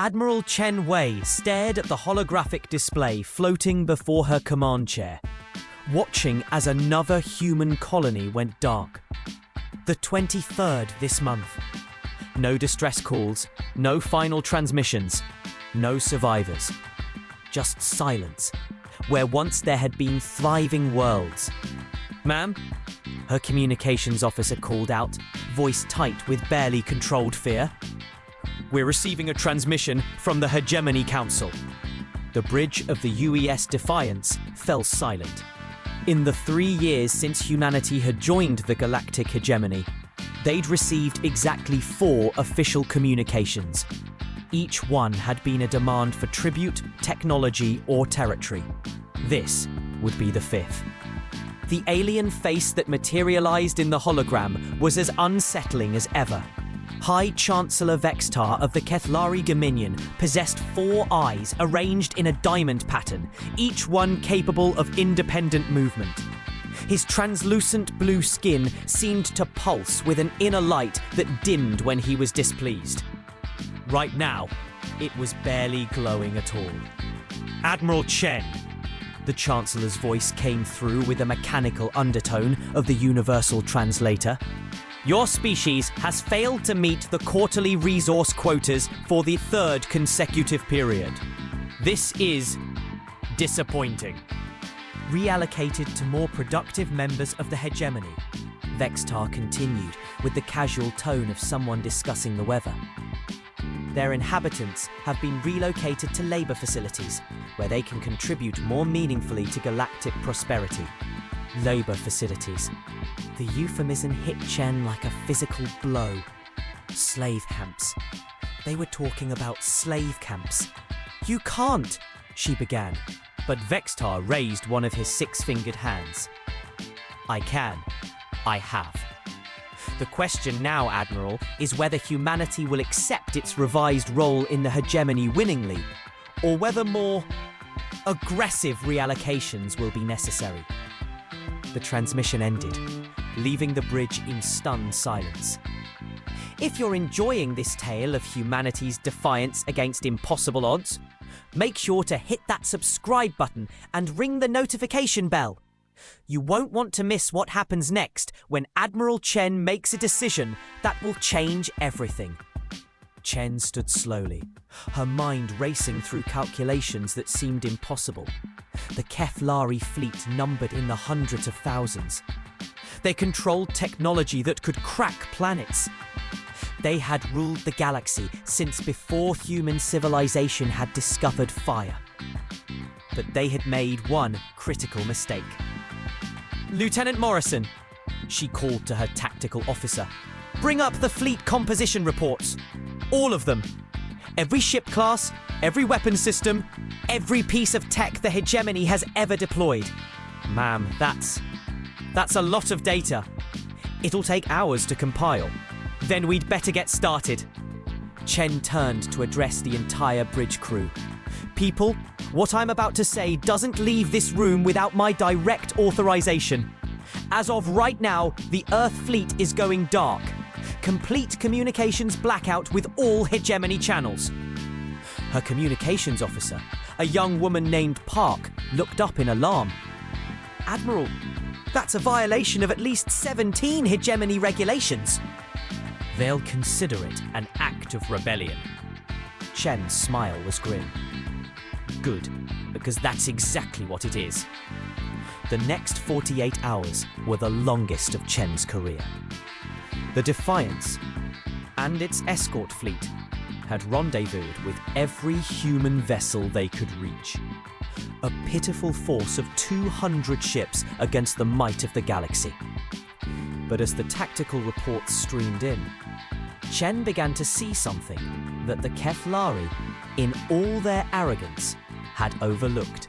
Admiral Chen Wei stared at the holographic display floating before her command chair, watching as another human colony went dark. The 23rd this month. No distress calls, no final transmissions, no survivors. Just silence, where once there had been thriving worlds. "Ma'am?" her communications officer called out, voice tight with barely controlled fear. "We're receiving a transmission from the Hegemony Council." The bridge of the UES Defiance fell silent. In the 3 years since humanity had joined the galactic hegemony, they'd received exactly 4 official communications. Each one had been a demand for tribute, technology, or territory. This would be the 5th. The alien face that materialized in the hologram was as unsettling as ever. High Chancellor Vextar of the Kethlari Dominion possessed 4 eyes arranged in a diamond pattern, each one capable of independent movement. His translucent blue skin seemed to pulse with an inner light that dimmed when he was displeased. Right now, it was barely glowing at all. "Admiral Chen," the Chancellor's voice came through with a mechanical undertone of the universal translator. "Your species has failed to meet the quarterly resource quotas for the 3rd consecutive period. This is disappointing." Reallocated to more productive members of the hegemony, Vextar continued with the casual tone of someone discussing the weather. Their inhabitants have been relocated to labor facilities, where they can contribute more meaningfully to galactic prosperity. Labor facilities. The euphemism hit Chen like a physical blow. Slave camps. They were talking about slave camps. "You can't," she began, but Vextar raised one of his 6-fingered hands. "I can. I have. The question now, Admiral, is whether humanity will accept its revised role in the hegemony winningly, or whether more aggressive reallocations will be necessary." The transmission ended, leaving the bridge in stunned silence. If you're enjoying this tale of humanity's defiance against impossible odds, make sure to hit that subscribe button and ring the notification bell. You won't want to miss what happens next when Admiral Chen makes a decision that will change everything. Chen stood slowly, her mind racing through calculations that seemed impossible. The Kethlari fleet numbered in the hundreds of thousands. They controlled technology that could crack planets. They had ruled the galaxy since before human civilization had discovered fire. But they had made one critical mistake. "Lieutenant Morrison," she called to her tactical officer, "bring up the fleet composition reports. All of them. Every ship class, every weapon system, every piece of tech the hegemony has ever deployed." "Ma'am, that's a lot of data. It'll take hours to compile. Then we'd better get started." Chen turned to address the entire bridge crew. "People, what I'm about to say doesn't leave this room without my direct authorization. As of right now, the Earth fleet is going dark. Complete communications blackout with all hegemony channels." Her communications officer, a young woman named Park, looked up in alarm. "Admiral, that's a violation of at least 17 hegemony regulations." "They'll consider it an act of rebellion." Chen's smile was grim. "Good, because that's exactly what it is." The next 48 hours were the longest of Chen's career. The Defiance and its escort fleet had rendezvoused with every human vessel they could reach. A pitiful force of 200 ships against the might of the galaxy. But as the tactical reports streamed in, Chen began to see something that the Kethlari, in all their arrogance, had overlooked.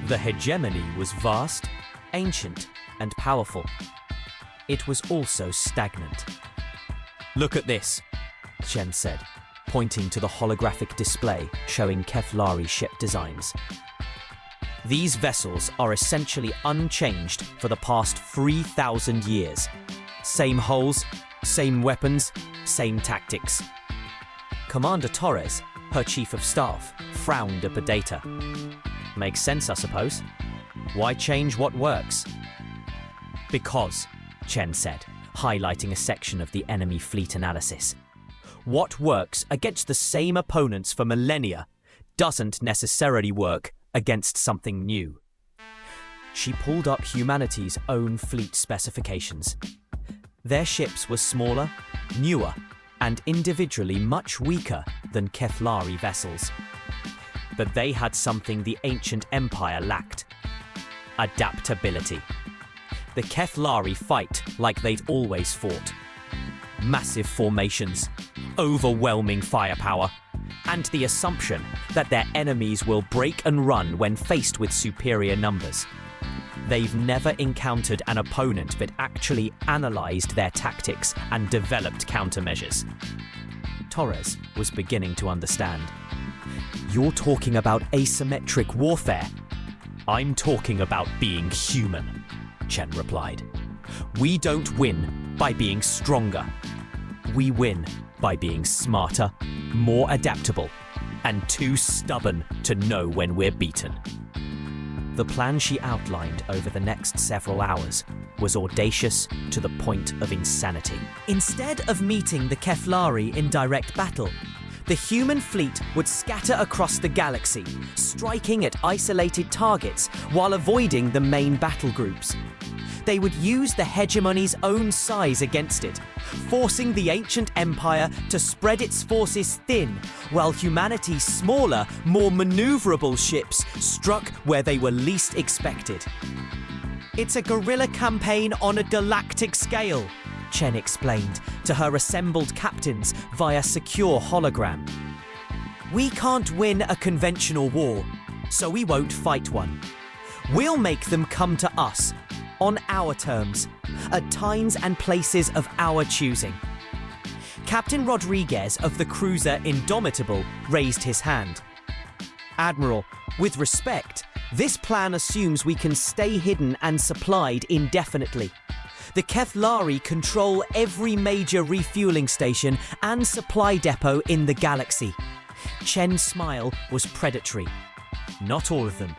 The hegemony was vast, ancient, and powerful. It was also stagnant. "Look at this," Chen said, pointing to the holographic display showing Kethlari ship designs. "These vessels are essentially unchanged for the past 3,000 years. Same hulls, same weapons, same tactics." Commander Torres, Her chief of staff frowned at the data. Makes sense, I suppose. Why change what works? Because, Chen said, highlighting a section of the enemy fleet analysis. What works against the same opponents for millennia doesn't necessarily work against something new. She pulled up humanity's own fleet specifications. Their ships were smaller, newer, and individually much weaker than Keflari vessels. But they had something the ancient empire lacked: adaptability. The Keflari fight like they'd always fought. Massive formations, overwhelming firepower, and the assumption that their enemies will break and run when faced with superior numbers. They've never encountered an opponent that actually analysed their tactics and developed countermeasures. Torres was beginning to understand. You're talking about asymmetric warfare. I'm talking about being human, Chen replied. We don't win by being stronger. We win by being smarter, more adaptable, and too stubborn to know when we're beaten. The plan she outlined over the next several hours was audacious to the point of insanity. Instead of meeting the Keflari in direct battle, the human fleet would scatter across the galaxy, striking at isolated targets while avoiding the main battle groups. They would use the hegemony's own size against it, forcing the ancient empire to spread its forces thin, while humanity's smaller, more maneuverable ships struck where they were least expected. It's a guerrilla campaign on a galactic scale, Chen explained to her assembled captains via secure hologram. We can't win a conventional war, so we won't fight one. We'll make them come to us, on our terms, at times and places of our choosing. Captain Rodriguez of the cruiser Indomitable raised his hand. Admiral, with respect, this plan assumes we can stay hidden and supplied indefinitely. The Keflari control every major refueling station and supply depot in the galaxy. Chen's smile was predatory. Not all of them.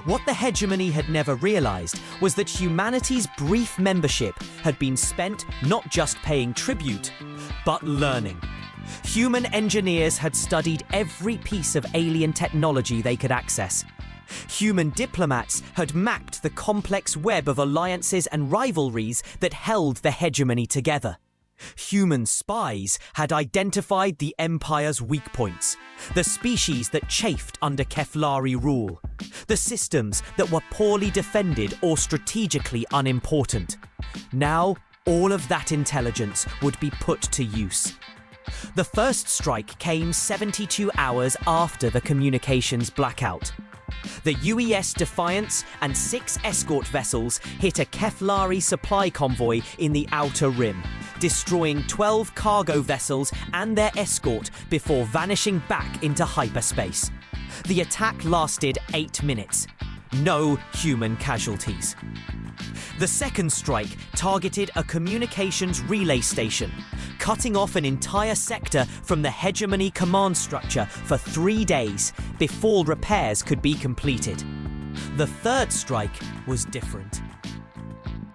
What the hegemony had never realized was that humanity's brief membership had been spent not just paying tribute, but learning. Human engineers had studied every piece of alien technology they could access. Human diplomats had mapped the complex web of alliances and rivalries that held the hegemony together. Human spies had identified the Empire's weak points, the species that chafed under Keflari rule, the systems that were poorly defended or strategically unimportant. Now, all of that intelligence would be put to use. The first strike came 72 hours after the communications blackout. The UES Defiance and 6 escort vessels hit a Keflari supply convoy in the Outer Rim, destroying 12 cargo vessels and their escort before vanishing back into hyperspace. The attack lasted 8 minutes. No human casualties. The second strike targeted a communications relay station, cutting off an entire sector from the hegemony command structure for 3 days before repairs could be completed. The third strike was different.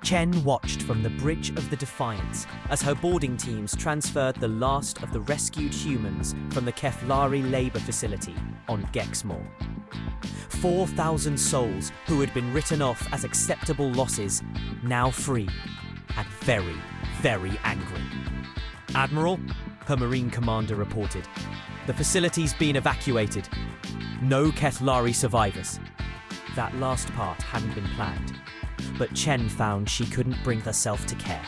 Chen watched from the bridge of the Defiance as her boarding teams transferred the last of the rescued humans from the Keflari labor facility on Gexmore. 4,000 souls who had been written off as acceptable losses, now free, and very, very angry. Admiral, her Marine commander reported, the facility's been evacuated. No Keflari survivors. That last part hadn't been planned, but Chen found she couldn't bring herself to care.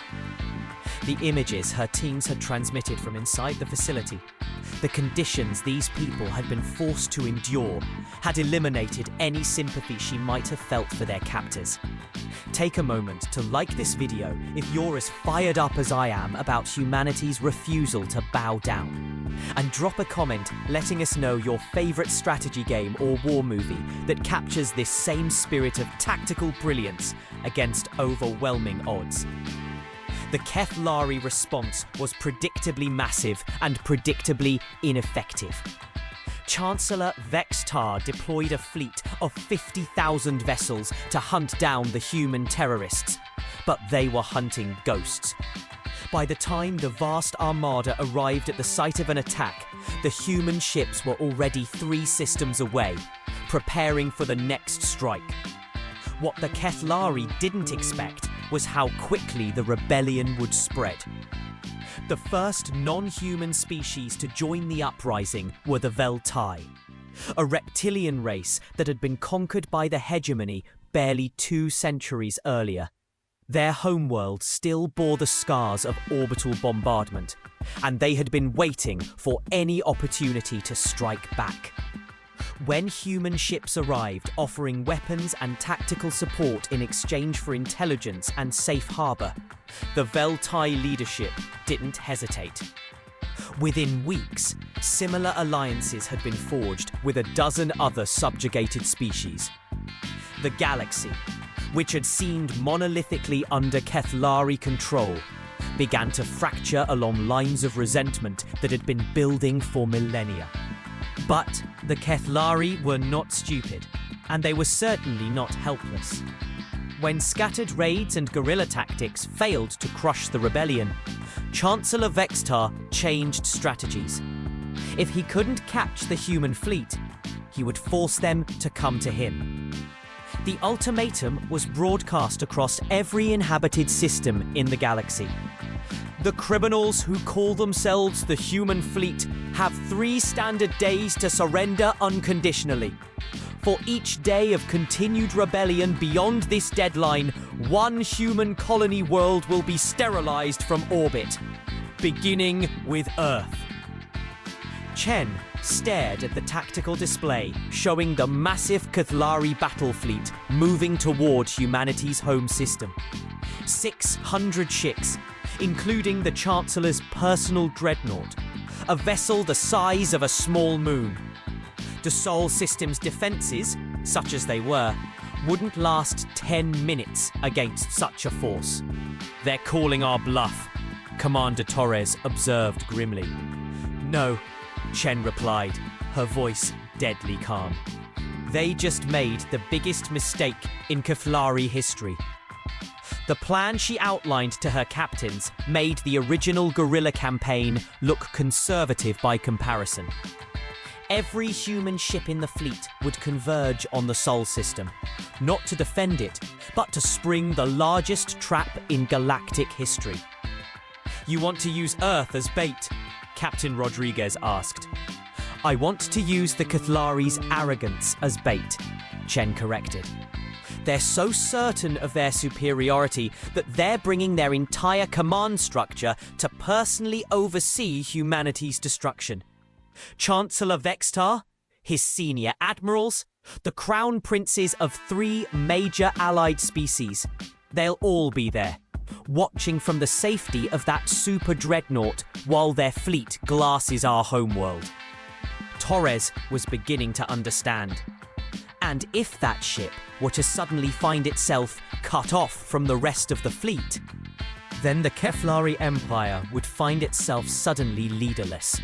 The images her teams had transmitted from inside the facility, the conditions these people had been forced to endure, had eliminated any sympathy she might have felt for their captors. Take a moment to like this video if you're as fired up as I am about humanity's refusal to bow down. And drop a comment letting us know your favourite strategy game or war movie that captures this same spirit of tactical brilliance against overwhelming odds. The Keflari response was predictably massive and predictably ineffective. Chancellor Vextar deployed a fleet of 50,000 vessels to hunt down the human terrorists, but they were hunting ghosts. By the time the vast armada arrived at the site of an attack, the human ships were already 3 systems away, preparing for the next strike. What the Kethlari didn't expect was how quickly the rebellion would spread. The first non-human species to join the uprising were the Veltai, a reptilian race that had been conquered by the hegemony barely 2 centuries earlier. Their homeworld still bore the scars of orbital bombardment, and they had been waiting for any opportunity to strike back. When human ships arrived offering weapons and tactical support in exchange for intelligence and safe harbour, the Veltai leadership didn't hesitate. Within weeks, similar alliances had been forged with a dozen other subjugated species. The galaxy, which had seemed monolithically under Kethlari control, began to fracture along lines of resentment that had been building for millennia. But the Kethlari were not stupid, and they were certainly not helpless. When scattered raids and guerrilla tactics failed to crush the rebellion, Chancellor Vextar changed strategies. If he couldn't catch the human fleet, he would force them to come to him. The ultimatum was broadcast across every inhabited system in the galaxy. The criminals who call themselves the human fleet have 3 standard days to surrender unconditionally. For each day of continued rebellion beyond this deadline, 1 human colony world will be sterilized from orbit, beginning with Earth. Chen stared at the tactical display showing the massive Kethlari battle fleet moving toward humanity's home system. 600 ships, including the Chancellor's personal dreadnought, a vessel the size of a small moon. The Sol system's defences, such as they were, wouldn't last 10 minutes against such a force. "They're calling our bluff," Commander Torres observed grimly. "No," Chen replied, her voice deadly calm. "They just made the biggest mistake in Kethlari history." The plan she outlined to her captains made the original guerrilla campaign look conservative by comparison. Every human ship in the fleet would converge on the Sol system, not to defend it, but to spring the largest trap in galactic history. "You want to use Earth as bait?" Captain Rodriguez asked. "I want to use the Kethlari's arrogance as bait," Chen corrected. "They're so certain of their superiority that they're bringing their entire command structure to personally oversee humanity's destruction. Chancellor Vextar, his senior admirals, the crown princes of 3 major allied species. They'll all be there, watching from the safety of that super dreadnought while their fleet glasses our homeworld." Torres was beginning to understand. And if that ship were to suddenly find itself cut off from the rest of the fleet, then the Kethlari Empire would find itself suddenly leaderless.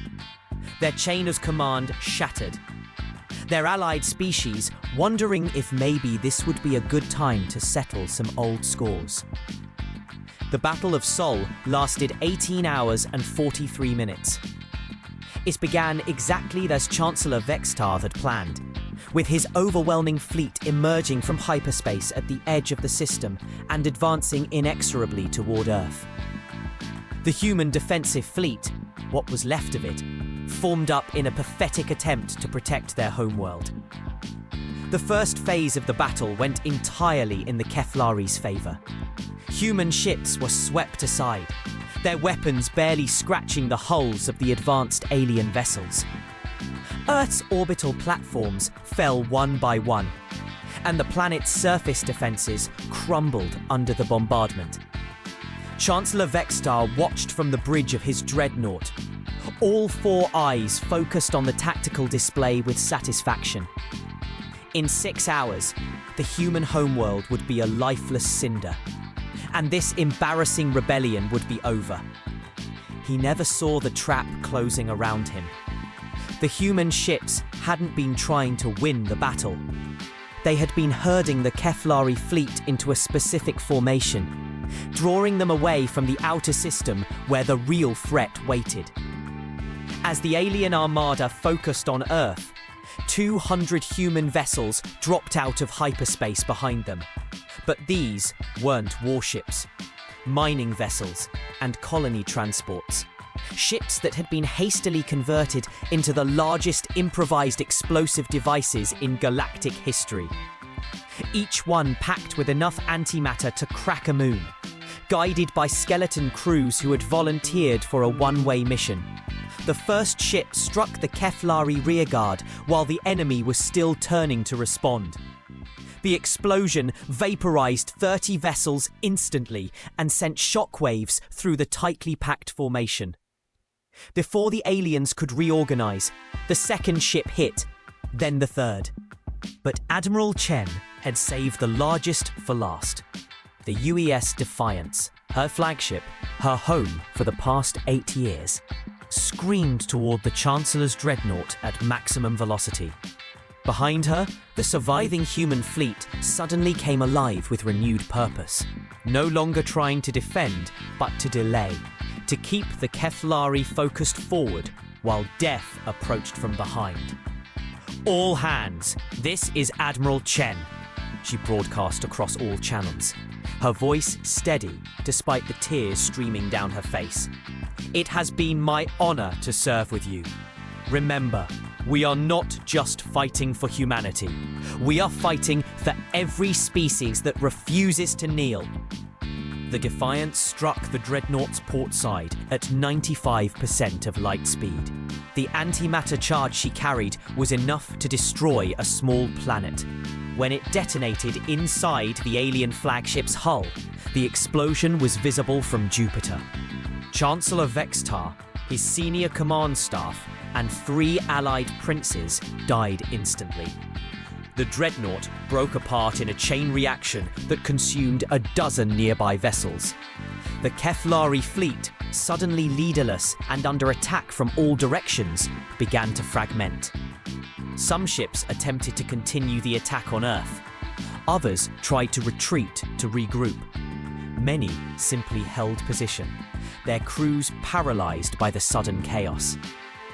Their chain of command shattered. Their allied species wondering if maybe this would be a good time to settle some old scores. The Battle of Sol lasted 18 hours and 43 minutes. It began exactly as Chancellor Vextar had planned, with his overwhelming fleet emerging from hyperspace at the edge of the system and advancing inexorably toward Earth. The human defensive fleet, what was left of it, formed up in a pathetic attempt to protect their homeworld. The first phase of the battle went entirely in the Kethlari's favour. Human ships were swept aside, their weapons barely scratching the hulls of the advanced alien vessels. Earth's orbital platforms fell one by one, and the planet's surface defences crumbled under the bombardment. Chancellor Vextar watched from the bridge of his dreadnought, all 4 eyes focused on the tactical display with satisfaction. In 6 hours, the human homeworld would be a lifeless cinder, and this embarrassing rebellion would be over. He never saw the trap closing around him. The human ships hadn't been trying to win the battle. They had been herding the Keflari fleet into a specific formation, drawing them away from the outer system where the real threat waited. As the alien armada focused on Earth, 200 human vessels dropped out of hyperspace behind them. But these weren't warships, mining vessels, and colony transports. Ships that had been hastily converted into the largest improvised explosive devices in galactic history. Each one packed with enough antimatter to crack a moon, guided by skeleton crews who had volunteered for a one-way mission. The first ship struck the Keflari rearguard while the enemy was still turning to respond. The explosion vaporized 30 vessels instantly and sent shockwaves through the tightly packed formation. Before the aliens could reorganize, the second ship hit, then the third. But Admiral Chen had saved the largest for last. The UES Defiance, her flagship, her home for the past 8 years, screamed toward the Chancellor's dreadnought at maximum velocity. Behind her, the surviving human fleet suddenly came alive with renewed purpose, no longer trying to defend, but to delay, to keep the Keflari focused forward while death approached from behind. "All hands, this is Admiral Chen," she broadcast across all channels, her voice steady despite the tears streaming down her face. "It has been my honor to serve with you. Remember, we are not just fighting for humanity. We are fighting for every species that refuses to kneel." The Defiance struck the dreadnought's port side at 95% of light speed. The antimatter charge she carried was enough to destroy a small planet. When it detonated inside the alien flagship's hull, the explosion was visible from Jupiter. Chancellor Vextar, his senior command staff, and 3 allied princes died instantly. The dreadnought broke apart in a chain reaction that consumed a dozen nearby vessels. The Keflari fleet, suddenly leaderless and under attack from all directions, began to fragment. Some ships attempted to continue the attack on Earth. Others tried to retreat to regroup. Many simply held position, their crews paralyzed by the sudden chaos.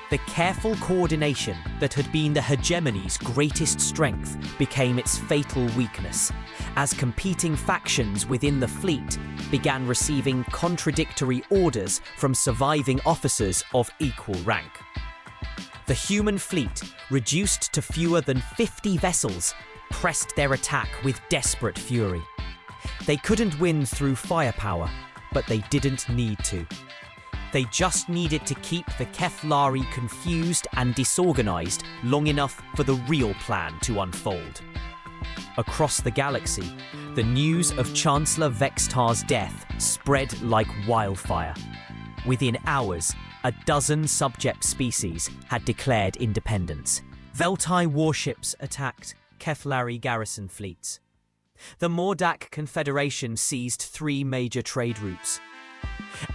The careful coordination that had been the hegemony's greatest strength became its fatal weakness, as competing factions within the fleet began receiving contradictory orders from surviving officers of equal rank. The human fleet, reduced to fewer than 50 vessels, pressed their attack with desperate fury. They couldn't win through firepower, but they didn't need to. They just needed to keep the Keflari confused and disorganized long enough for the real plan to unfold. Across the galaxy, the news of Chancellor Vextar's death spread like wildfire. Within hours, a dozen subject species had declared independence. Veltai warships attacked Keflari garrison fleets. The Mordak Confederation seized 3 major trade routes.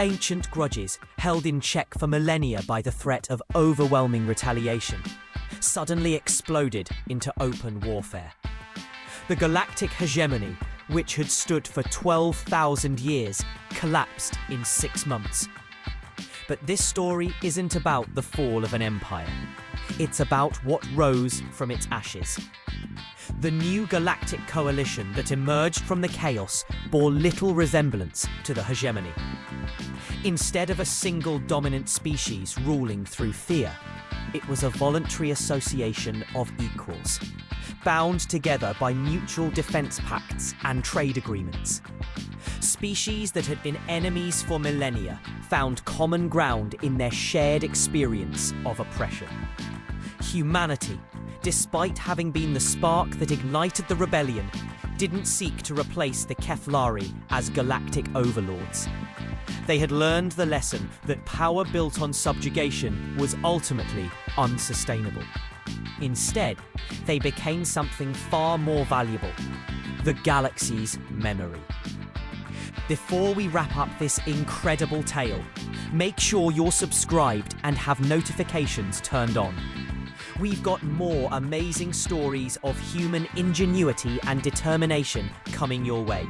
Ancient grudges, held in check for millennia by the threat of overwhelming retaliation, suddenly exploded into open warfare. The galactic hegemony, which had stood for 12,000 years, collapsed in 6 months. But this story isn't about the fall of an empire. It's about what rose from its ashes. The new galactic coalition that emerged from the chaos bore little resemblance to the hegemony. Instead of a single dominant species ruling through fear, it was a voluntary association of equals, bound together by mutual defense pacts and trade agreements. Species that had been enemies for millennia found common ground in their shared experience of oppression. Humanity, despite having been the spark that ignited the rebellion, didn't seek to replace the Keflari as galactic overlords. They had learned the lesson that power built on subjugation was ultimately unsustainable. Instead, they became something far more valuable: the galaxy's memory. Before we wrap up this incredible tale, make sure you're subscribed and have notifications turned on. We've got more amazing stories of human ingenuity and determination coming your way.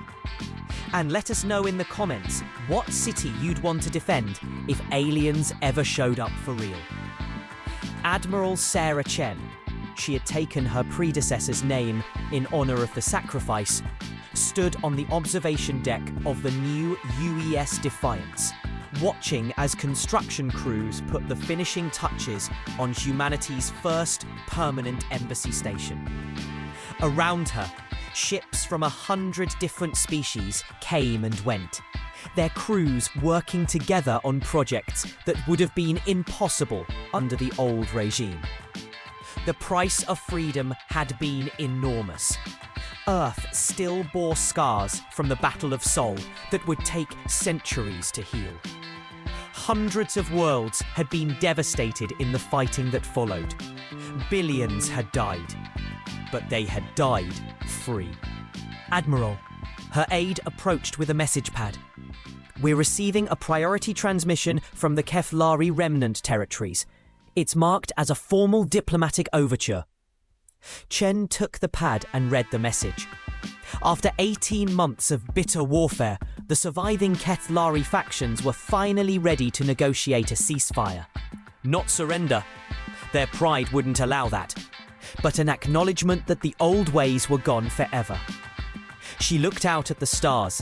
And let us know in the comments what city you'd want to defend if aliens ever showed up for real. Admiral Sarah Chen, she had taken her predecessor's name in honor of the sacrifice, stood on the observation deck of the new UES Defiance, watching as construction crews put the finishing touches on humanity's first permanent embassy station. Around her, ships from 100 different species came and went, their crews working together on projects that would have been impossible under the old regime. The price of freedom had been enormous. Earth still bore scars from the Battle of Seoul that would take centuries to heal. Hundreds of worlds had been devastated in the fighting that followed. Billions had died, but they had died free. Admiral, her aide approached with a message pad. We're receiving a priority transmission from the Keflari remnant territories. It's marked as a formal diplomatic overture. Chen took the pad and read the message. After 18 months of bitter warfare, the surviving Keflari factions were finally ready to negotiate a ceasefire. Not surrender. Their pride wouldn't allow that. But an acknowledgement that the old ways were gone forever. She looked out at the stars,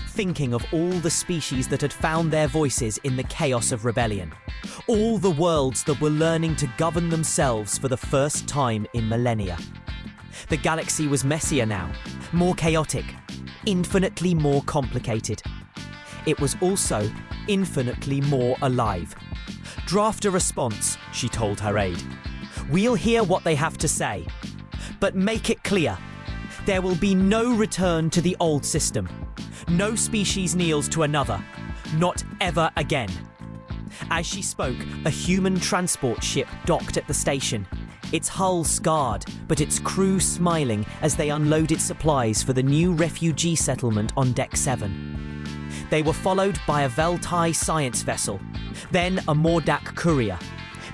thinking of all the species that had found their voices in the chaos of rebellion. All the worlds that were learning to govern themselves for the first time in millennia. The galaxy was messier now, more chaotic, infinitely more complicated. It was also infinitely more alive. Draft a response, she told her aide. We'll hear what they have to say. But make it clear, there will be no return to the old system. No species kneels to another. Not ever again. As she spoke, a human transport ship docked at the station, its hull scarred, but its crew smiling as they unloaded supplies for the new refugee settlement on Deck 7. They were followed by a Veltai science vessel, then a Mordak courier,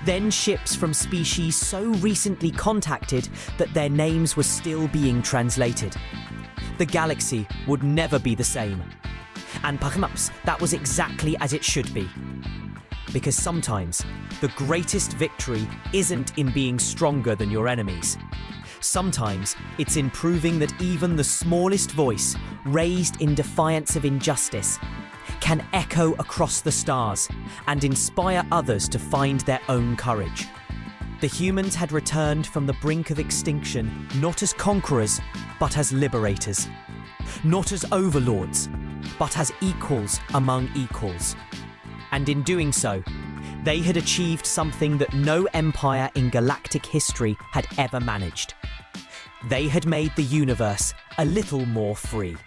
then ships from species so recently contacted that their names were still being translated. The galaxy would never be the same. And perhaps that was exactly as it should be. Because sometimes, the greatest victory isn't in being stronger than your enemies. Sometimes, it's in proving that even the smallest voice, raised in defiance of injustice, can echo across the stars and inspire others to find their own courage. The humans had returned from the brink of extinction not as conquerors, but as liberators. Not as overlords, but as equals among equals. And in doing so, they had achieved something that no empire in galactic history had ever managed. They had made the universe a little more free.